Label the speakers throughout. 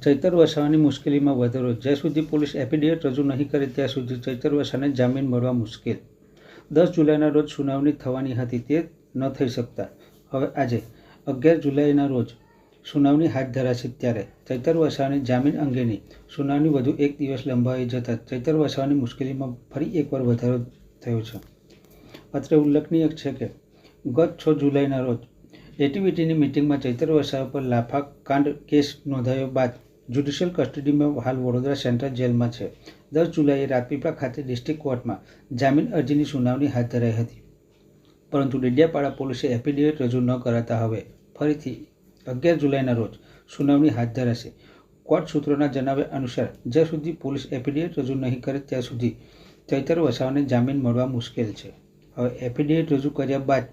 Speaker 1: ચૈતર વસાવાની મુશ્કેલીમાં વધારો. જ્યાં સુધી પોલીસ એફિડેવિટ રજૂ નહીં કરે ત્યાં સુધી ચૈતર વસાને જામીન મળવા મુશ્કેલ. 10 જુલાઈના રોજ સુનાવણી થવાની હતી તે ન થઈ શકતા હવે આજે 11 જુલાઈના રોજ સુનાવણી હાથ ધરાશે ત્યારે ચૈતર વસાવાની જામીન અંગેની સુનાવણી વધુ એક દિવસ લંબાવી જતાં ચૈતર વસાવાની મુશ્કેલીમાં ફરી એકવાર વધારો થયો છે. અત્રે ઉલ્લેખનીય છે કે ગત 6 જુલાઈના રોજ એટીવીટીની મિટિંગમાં ચૈતર વસાવા પર લાફા કાંડ કેસ નોંધાયો બાદ જ્યુડિશિયલ કસ્ટડીમાં હાલ વડોદરા સેન્ટ્રલ જેલમાં છે. 10 જુલાઈએ રાજપીપળા ખાતે ડિસ્ટ્રિક્ટ કોર્ટમાં જામીન અરજીની સુનાવણી હાથ ધરાઈ હતી, પરંતુ ડેડિયાપાડા પોલીસે એફિડેવિટ રજૂ ન કરાતા હવે ફરીથી 11 જુલાઈના રોજ સુનાવણી હાથ ધરાશે. કોર્ટ સૂત્રોના જણાવ્યા અનુસાર જ્યાં સુધી પોલીસ એફિડેવિટ રજૂ નહીં કરે ત્યાં સુધી ચૈતર વસાવાને જામીન મળવા મુશ્કેલ છે. હવે એફિડેવિટ રજૂ કર્યા બાદ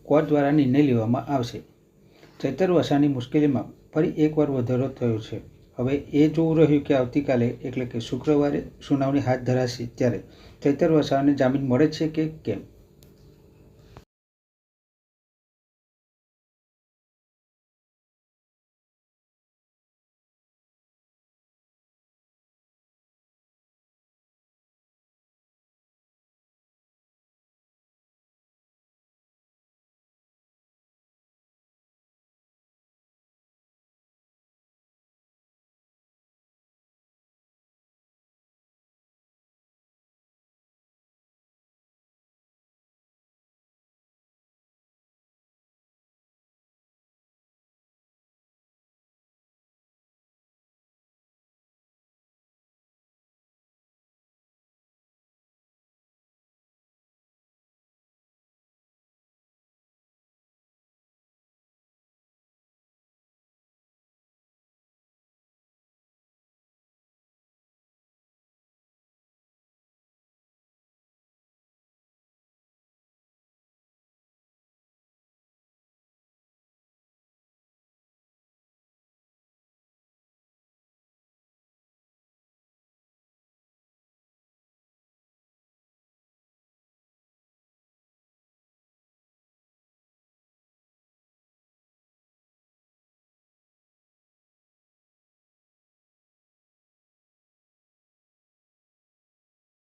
Speaker 1: કોર્ટ દ્વારા નિર્ણય લેવામાં આવશે. ચૈતર વસાવાની મુશ્કેલીમાં ફરી એકવાર વધારો થયો છે. હવે એ જોવું રહ્યું કે આવતીકાલે એટલે કે શુક્રવારે સુનાવણી હાથ ધરાશે ત્યારે ચૈતર વસાવાને જામીન મળે છે કે કેમ.